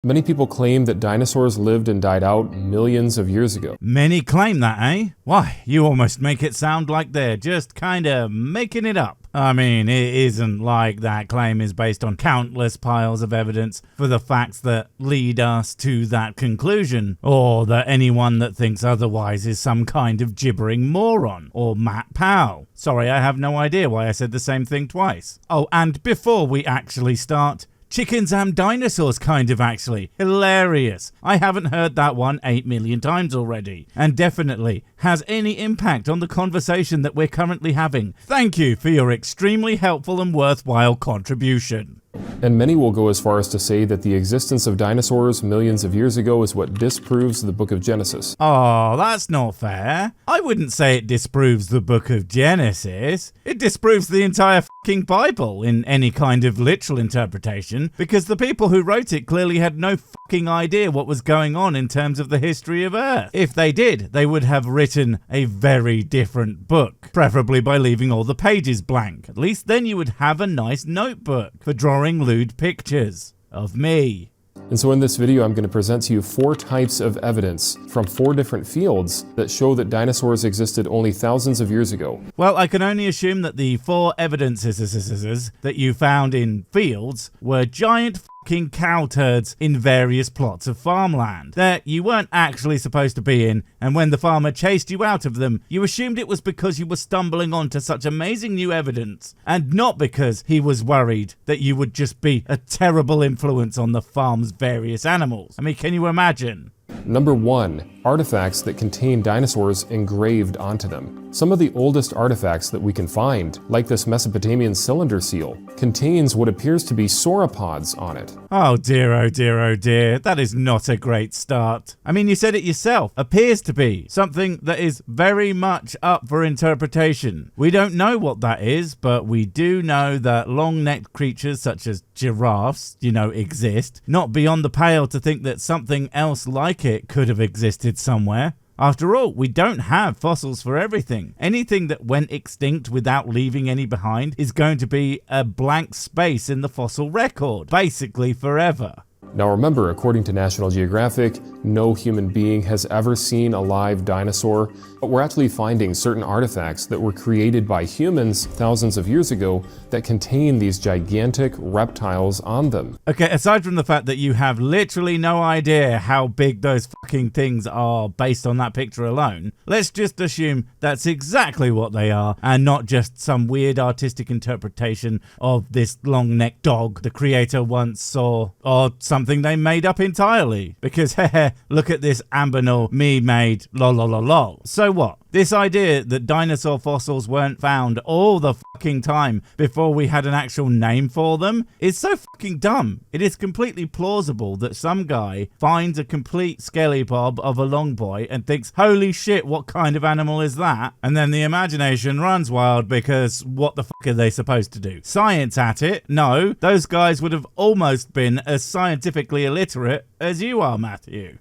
Many people claim that dinosaurs lived and died out millions of years ago. Many claim that, eh? Why, you almost make it sound like they're just kinda making it up. I mean, it isn't like that claim is based on countless piles of evidence for the facts that lead us to that conclusion, or that anyone that thinks otherwise is some kind of gibbering moron, or Matt Powell. Sorry, I have no idea why I said the same thing twice. Oh, and before we actually start, chickens and dinosaurs kind of actually. Hilarious. I haven't heard that one 8 million times already, and definitely has any impact on the conversation that we're currently having. Thank you for your extremely helpful and worthwhile contribution. And many will go as far as to say that the existence of dinosaurs millions of years ago is what disproves the book of Genesis. Oh, that's not fair. I wouldn't say it disproves the book of Genesis. It disproves the entire fucking Bible in any kind of literal interpretation, because the people who wrote it clearly had no fucking idea what was going on in terms of the history of Earth. If they did, they would have written a very different book, preferably by leaving all the pages blank. At least then you would have a nice notebook for drawing lewd pictures of me. And so in this video, I'm going to present to you 4 types of evidence from 4 different fields that show that dinosaurs existed only thousands of years ago. Well, I can only assume that the 4 evidences that you found in fields were giant fucking cow turds in various plots of farmland that you weren't actually supposed to be in, and when the farmer chased you out of them, you assumed it was because you were stumbling onto such amazing new evidence, and not because he was worried that you would just be a terrible influence on the farm's various animals. I mean, can you imagine? Number 1, artifacts that contain dinosaurs engraved onto them. Some of the oldest artifacts that we can find, like this Mesopotamian cylinder seal, contains what appears to be sauropods on it. Oh dear, oh dear, oh dear. That is not a great start. I mean, you said it yourself. Appears to be something that is very much up for interpretation. We don't know what that is, but we do know that long-necked creatures such as giraffes, exist. Not beyond the pale to think that something else like it could have existed somewhere. After all, we don't have fossils for everything. Anything that went extinct without leaving any behind is going to be a blank space in the fossil record, basically forever. Now remember, according to National Geographic, no human being has ever seen a live dinosaur, but we're actually finding certain artifacts that were created by humans thousands of years ago that contain these gigantic reptiles on them. Okay, aside from the fact that you have literally no idea how big those fucking things are based on that picture alone, let's just assume that's exactly what they are, and not just some weird artistic interpretation of this long-necked dog the creator once saw, or something they made up entirely. Because, heh, look at this ambinal me made lol lol lol lol. So what? This idea that dinosaur fossils weren't found all the fucking time before we had an actual name for them is so fucking dumb. It is completely plausible that some guy finds a complete skelly bob of a long boy and thinks, holy shit, what kind of animal is that? And then the imagination runs wild because what the fuck are they supposed to do? Science at it? No, those guys would have almost been as scientifically illiterate as you are, Matthew.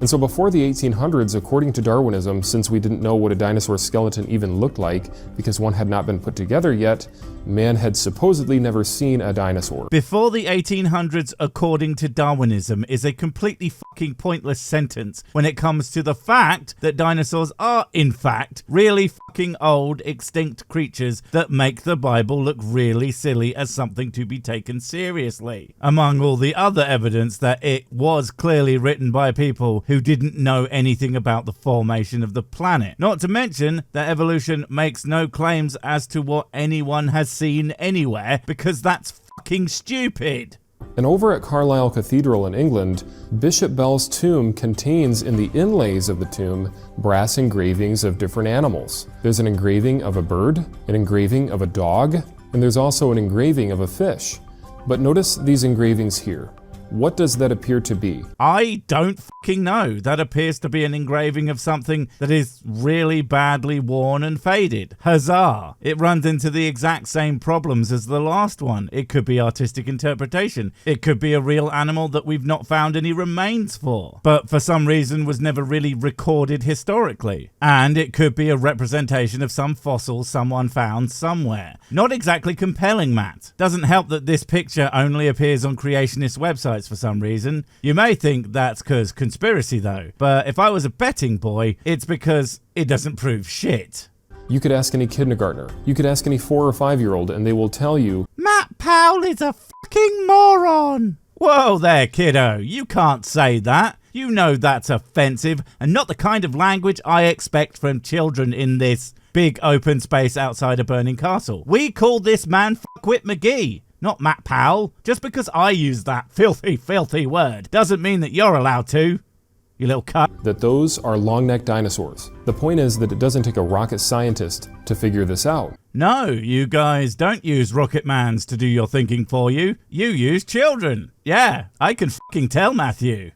And so before the 1800s, according to Darwinism, since we didn't know what a dinosaur skeleton even looked like because one had not been put together yet, man had supposedly never seen a dinosaur. Before the 1800s, according to Darwinism, is a completely fucking pointless sentence when it comes to the fact that dinosaurs are, in fact, really fucking old, extinct creatures that make the Bible look really silly as something to be taken seriously. Among all the other evidence that it was clearly written by people who didn't know anything about the formation of the planet. Not to mention that evolution makes no claims as to what anyone has seen anywhere, because that's fucking stupid. And over at Carlisle Cathedral in England, Bishop Bell's tomb contains in the inlays of the tomb brass engravings of different animals. There's an engraving of a bird, an engraving of a dog, and there's also an engraving of a fish. But notice these engravings here. What does that appear to be? I don't fucking know. That appears to be an engraving of something that is really badly worn and faded. Huzzah! It runs into the exact same problems as the last one. It could be artistic interpretation. It could be a real animal that we've not found any remains for, but for some reason was never really recorded historically. And it could be a representation of some fossil someone found somewhere. Not exactly compelling, Matt. Doesn't help that this picture only appears on creationist websites websites for some reason. You may think that's because conspiracy though, but if I was a betting boy, it's because it doesn't prove shit. You could ask any kindergartner, you could ask any 4 or 5-year-old, and they will tell you, Matt Powell is a fucking moron. Whoa there, kiddo, you can't say that. You know that's offensive and not the kind of language I expect from children in this big open space outside a burning castle. We call this man Fuckwit McGee, not Matt Powell. Just because I use that filthy, filthy word doesn't mean that you're allowed to, you little cunt. that those are long-necked dinosaurs. The point is that it doesn't take a rocket scientist to figure this out. No, you guys don't use rocket mans to do your thinking for you. You use children. Yeah, I can fucking tell, Matthew.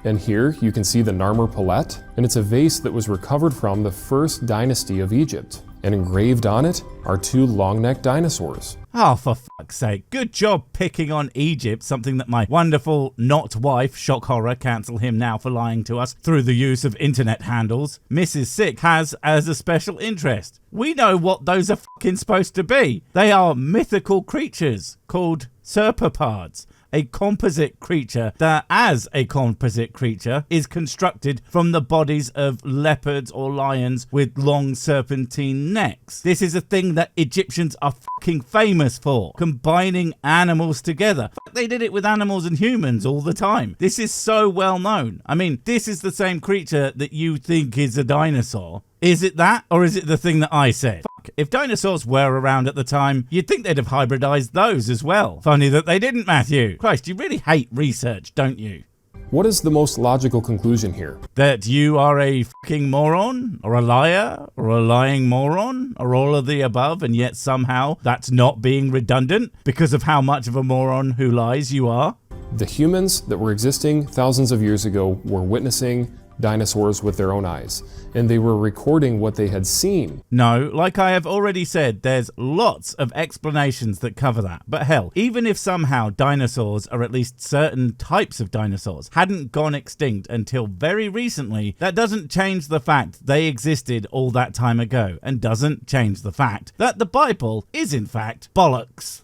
And here you can see the Narmer Palette, and it's a vase that was recovered from the first dynasty of Egypt. And engraved on it are 2 long-necked dinosaurs. Oh, for fuck's sake. Good job picking on Egypt, something that my wonderful not wife, shock horror, cancel him now for lying to us through the use of internet handles, Mrs. Sick has as a special interest. We know what those are fucking supposed to be. They are mythical creatures called serpopards. A composite creature that, as a composite creature, is constructed from the bodies of leopards or lions with long serpentine necks. This is a thing that Egyptians are fucking famous for, combining animals together. Fuck, they did it with animals and humans all the time. This is so well known. I mean, this is the same creature that you think is a dinosaur. Is it that, or is it the thing that I said? Fuck, if dinosaurs were around at the time, you'd think they'd have hybridized those as well. Funny that they didn't, Matthew. Christ, you really hate research, don't you? What is the most logical conclusion here? That you are a fucking moron, or a liar, or a lying moron, or all of the above, and yet somehow that's not being redundant because of how much of a moron who lies you are? The humans that were existing thousands of years ago were witnessing dinosaurs with their own eyes, and they were recording what they had seen. No, like I have already said, there's lots of explanations that cover that. But hell, even if somehow dinosaurs, or at least certain types of dinosaurs, hadn't gone extinct until very recently, that doesn't change the fact they existed all that time ago, and doesn't change the fact that the Bible is in fact bollocks.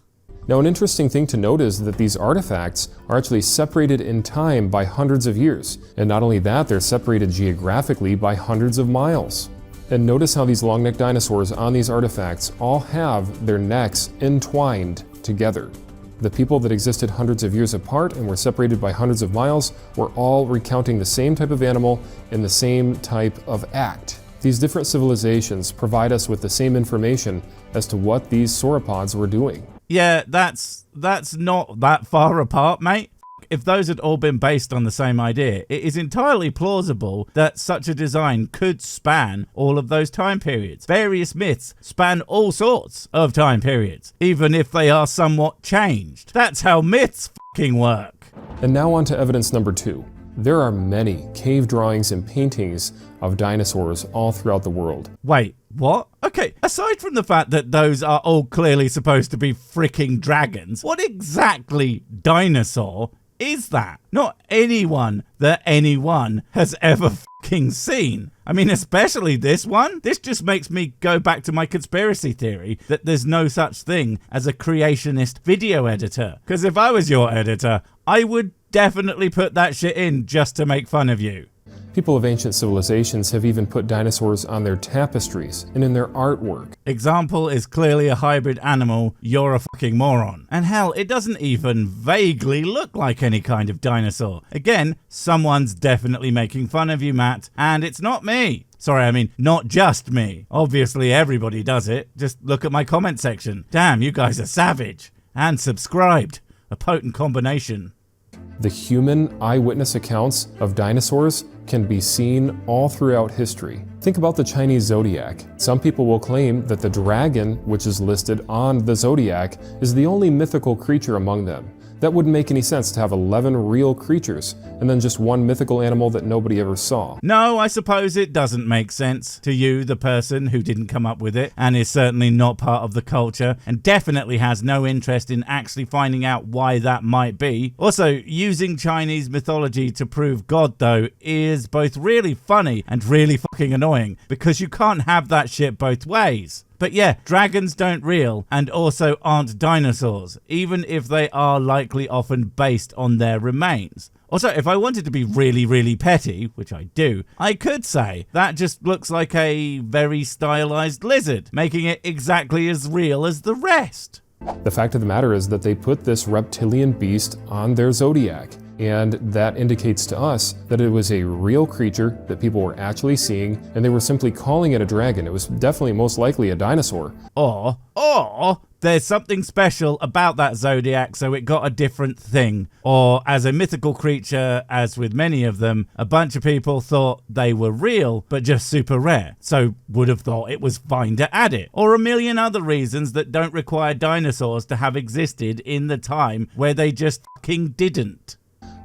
Now, an interesting thing to note is that these artifacts are actually separated in time by hundreds of years. And not only that, they're separated geographically by hundreds of miles. And notice how these long-necked dinosaurs on these artifacts all have their necks entwined together. The people that existed hundreds of years apart and were separated by hundreds of miles were all recounting the same type of animal in the same type of act. These different civilizations provide us with the same information as to what these sauropods were doing. Yeah, that's not that far apart, mate. If those had all been based on the same idea, it is entirely plausible that such a design could span all of those time periods. Various myths span all sorts of time periods, even if they are somewhat changed. That's how myths fucking work. And now on to evidence number 2. There are many cave drawings and paintings of dinosaurs all throughout the world. Wait, what? Okay, aside from the fact that those are all clearly supposed to be freaking dragons, what exactly dinosaur is that? Not anyone that anyone has ever fucking seen. I mean, especially this one. This just makes me go back to my conspiracy theory that there's no such thing as a creationist video editor. Because if I was your editor, I would definitely put that shit in just to make fun of you. People of ancient civilizations have even put dinosaurs on their tapestries and in their artwork. Example is clearly a hybrid animal, you're a fucking moron. And hell, it doesn't even vaguely look like any kind of dinosaur. Again, someone's definitely making fun of you, Matt, and it's not me. Sorry, I mean, not just me. Obviously, everybody does it. Just look at my comment section. Damn, you guys are savage. And subscribed. A potent combination. The human eyewitness accounts of dinosaurs can be seen all throughout history. Think about the Chinese zodiac. Some people will claim that the dragon, which is listed on the zodiac, is the only mythical creature among them. That wouldn't make any sense to have 11 real creatures and then just one mythical animal that nobody ever saw. No, I suppose it doesn't make sense to you, the person who didn't come up with it and is certainly not part of the culture and definitely has no interest in actually finding out why that might be. Also, using Chinese mythology to prove God, though, is both really funny and really fucking annoying because you can't have that shit both ways. But yeah, dragons don't real and also aren't dinosaurs, even if they are likely often based on their remains. Also, if I wanted to be really, really petty, which I do, I could say that just looks like a very stylized lizard, making it exactly as real as the rest. The fact of the matter is that they put this reptilian beast on their zodiac, and that indicates to us that it was a real creature that people were actually seeing, and they were simply calling it a dragon. It was definitely most likely a dinosaur. Or there's something special about that zodiac, so it got a different thing. Or as a mythical creature, as with many of them, a bunch of people thought they were real, but just super rare, so would have thought it was fine to add it. Or a million other reasons that don't require dinosaurs to have existed in the time where they just fucking didn't.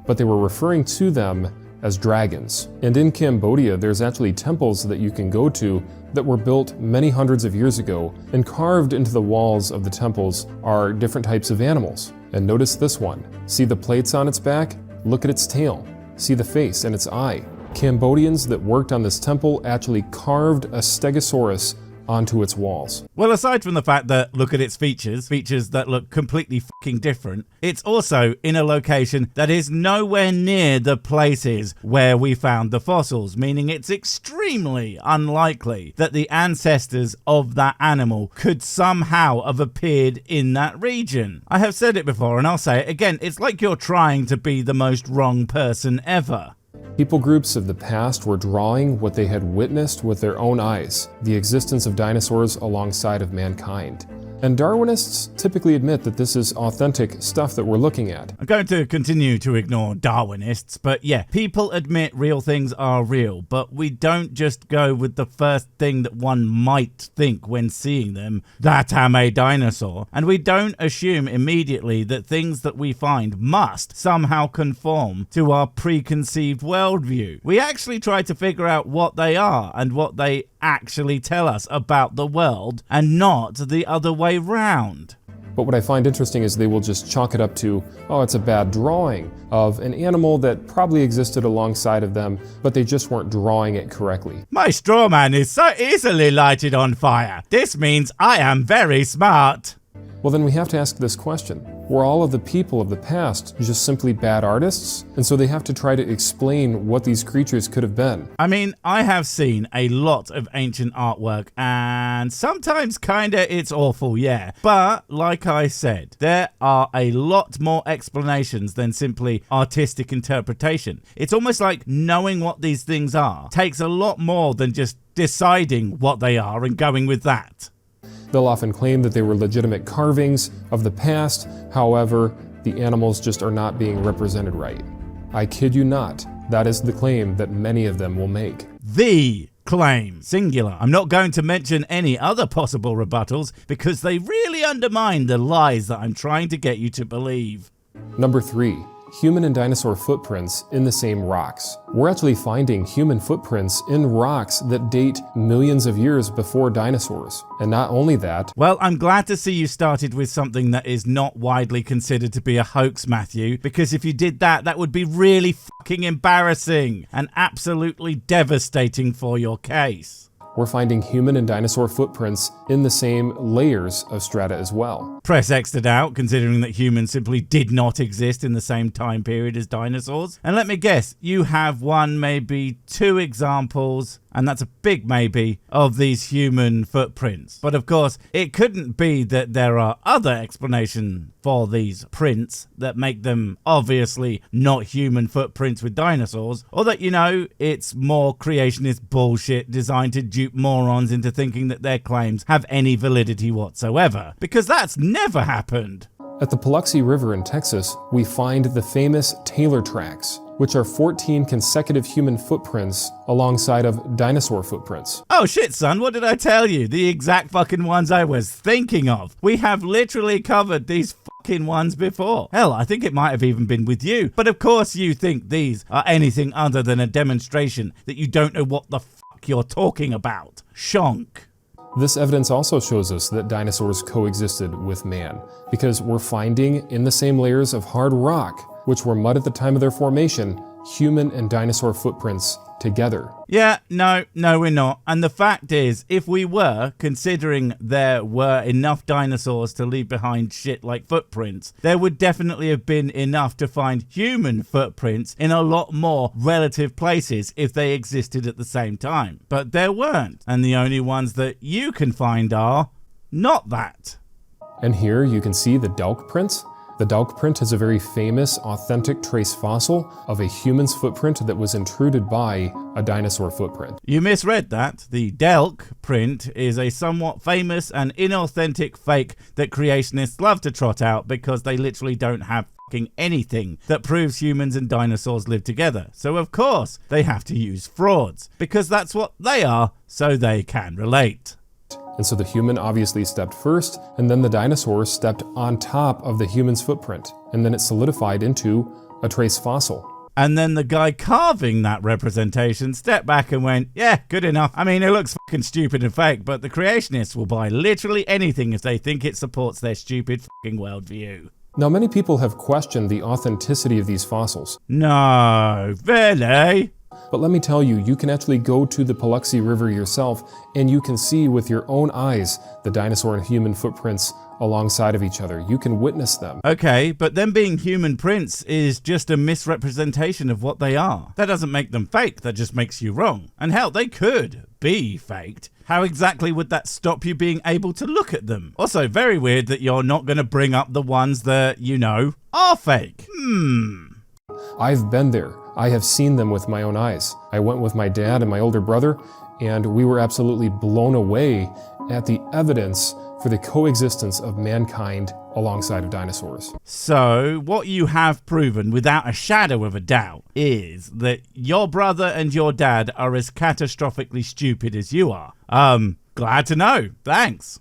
But they were referring to them as dragons. And in Cambodia, there's actually temples that you can go to that were built many hundreds of years ago, and carved into the walls of the temples are different types of animals. And notice this one. See the plates on its back? Look at its tail. See the face and its eye. Cambodians that worked on this temple actually carved a stegosaurus onto its walls. Well, aside from the fact that look at its features that look completely fucking different, it's also in a location that is nowhere near the places where we found the fossils, meaning it's extremely unlikely that the ancestors of that animal could somehow have appeared in that region. I have said it before and I'll say it again, it's like you're trying to be the most wrong person ever. People groups of the past were drawing what they had witnessed with their own eyes, the existence of dinosaurs alongside of mankind. And Darwinists typically admit that this is authentic stuff that we're looking at. I'm going to continue to ignore Darwinists, but yeah, people admit real things are real, but we don't just go with the first thing that one might think when seeing them, that am a dinosaur, and we don't assume immediately that things that we find must somehow conform to our preconceived worldview. We actually try to figure out what they are and what they actually tell us about the world, and not the other way round. But what I find interesting is they will just chalk it up to, oh, it's a bad drawing of an animal that probably existed alongside of them, but they just weren't drawing it correctly. My straw man is so easily lighted on fire. This means I am very smart. Well, then we have to ask this question. Were all of the people of the past just simply bad artists? And so they have to try to explain what these creatures could have been. I mean, I have seen a lot of ancient artwork, and sometimes kinda it's awful, yeah. But, like I said, there are a lot more explanations than simply artistic interpretation. It's almost like knowing what these things are takes a lot more than just deciding what they are and going with that. They'll often claim that they were legitimate carvings of the past, however, the animals just are not being represented right. I kid you not, that is the claim that many of them will make. The claim, singular. I'm not going to mention any other possible rebuttals because they really undermine the lies that I'm trying to get you to believe. Number 3. Human and dinosaur footprints in the same rocks. We're actually finding human footprints in rocks that date millions of years before dinosaurs. And not only that... Well, I'm glad to see you started with something that is not widely considered to be a hoax, Matthew, because if you did that, that would be really fucking embarrassing and absolutely devastating for your case. We're finding human and dinosaur footprints in the same layers of strata as well. Press X to doubt, considering that humans simply did not exist in the same time period as dinosaurs. And let me guess, you have one, maybe two examples, and that's a big maybe, of these human footprints. But of course, it couldn't be that there are other explanations for these prints that make them obviously not human footprints with dinosaurs, or that, you know, it's more creationist bullshit designed to dupe morons into thinking that their claims have any validity whatsoever. Because that's never happened. At the Paluxy River in Texas, we find the famous Taylor tracks, which are 14 consecutive human footprints alongside of dinosaur footprints. Oh shit, son, what did I tell you? The exact fucking ones I was thinking of. We have literally covered these fucking ones before. Hell, I think it might have even been with you. But of course you think these are anything other than a demonstration that you don't know what the fuck you're talking about. Shonk. This evidence also shows us that dinosaurs coexisted with man, because we're finding in the same layers of hard rock, which were mud at the time of their formation, human and dinosaur footprints together. Yeah, no, we're not. And the fact is, if we were, considering there were enough dinosaurs to leave behind shit like footprints, there would definitely have been enough to find human footprints in a lot more relative places if they existed at the same time. But there weren't. And the only ones that you can find are not that. And here you can see the Delk prints. The Delk print is a very famous, authentic trace fossil of a human's footprint that was intruded by a dinosaur footprint. You misread that. The Delk print is a somewhat famous and inauthentic fake that creationists love to trot out because they literally don't have fucking anything that proves humans and dinosaurs live together. So of course they have to use frauds, because that's what they are, so they can relate. And so the human obviously stepped first, and then the dinosaur stepped on top of the human's footprint, and then it solidified into a trace fossil. And then the guy carving that representation stepped back and went, yeah, good enough. I mean, it looks fucking stupid and fake, but the creationists will buy literally anything if they think it supports their stupid fucking worldview. Now, many people have questioned the authenticity of these fossils. No, really? But let me tell you, you can actually go to the Paluxy River yourself, and you can see with your own eyes the dinosaur and human footprints alongside of each other. You can witness them. Okay, but them being human prints is just a misrepresentation of what they are. That doesn't make them fake, that just makes you wrong. And hell, they could be faked. How exactly would that stop you being able to look at them? Also, very weird that you're not going to bring up the ones that, you know, are fake. I've been there. I have seen them with my own eyes. I went with my dad and my older brother, and we were absolutely blown away at the evidence for the coexistence of mankind alongside of dinosaurs. So, what you have proven without a shadow of a doubt is that your brother and your dad are as catastrophically stupid as you are. Glad to know. Thanks.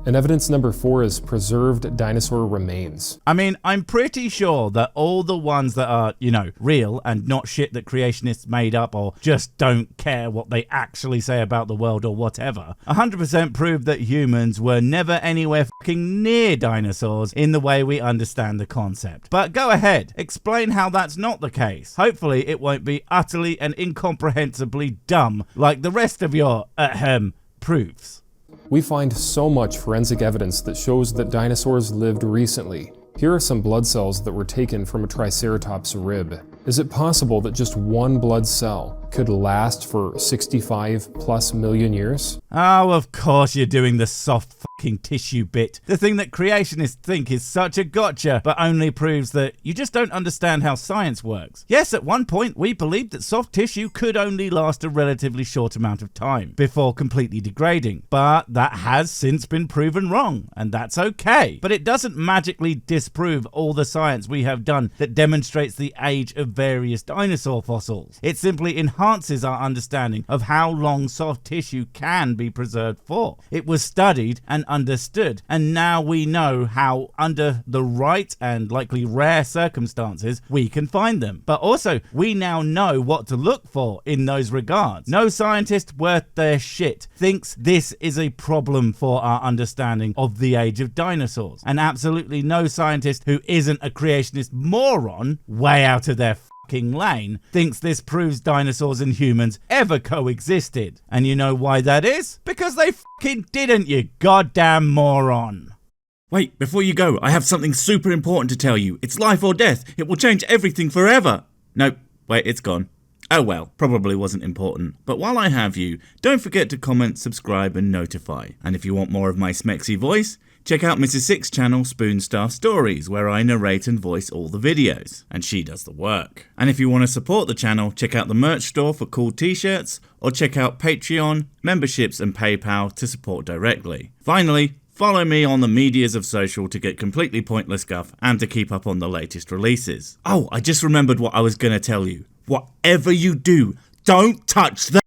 And evidence number 4 is preserved dinosaur remains. I mean, I'm pretty sure that all the ones that are, you know, real and not shit that creationists made up or just don't care what they actually say about the world or whatever, 100% prove that humans were never anywhere fucking near dinosaurs in the way we understand the concept. But go ahead, explain how that's not the case. Hopefully it won't be utterly and incomprehensibly dumb like the rest of your, proofs. We find so much forensic evidence that shows that dinosaurs lived recently. Here are some blood cells that were taken from a Triceratops rib. Is it possible that just one blood cell could last for 65+ million years? Oh, of course you're doing the soft fucking tissue bit. The thing that creationists think is such a gotcha, but only proves that you just don't understand how science works. Yes, at one point we believed that soft tissue could only last a relatively short amount of time before completely degrading, but that has since been proven wrong, and that's okay. But it doesn't magically disprove all the science we have done that demonstrates the age of various dinosaur fossils. It simply enhances our understanding of how long soft tissue can be preserved for. It was studied and understood, and now we know how, under the right and likely rare circumstances, we can find them. But also, we now know what to look for in those regards. No scientist worth their shit thinks this is a problem for our understanding of the age of dinosaurs, and absolutely no scientist who isn't a creationist moron way out of their fucking lane thinks this proves dinosaurs and humans ever coexisted. And you know why that is? Because they fucking didn't, you goddamn moron. Wait, before you go, I have something super important to tell you. It's life or death. It will change everything forever. Nope, wait, it's gone. Oh well, probably wasn't important. But while I have you, don't forget to comment, subscribe and notify. And if you want more of my smexy voice, check out Mrs. Six's channel Spoonstaff Stories, where I narrate and voice all the videos, and she does the work. And if you want to support the channel, check out the merch store for cool t-shirts, or check out Patreon, memberships and PayPal to support directly. Finally, follow me on the medias of social to get completely pointless guff and to keep up on the latest releases. Oh, I just remembered what I was going to tell you. Whatever you do, don't touch the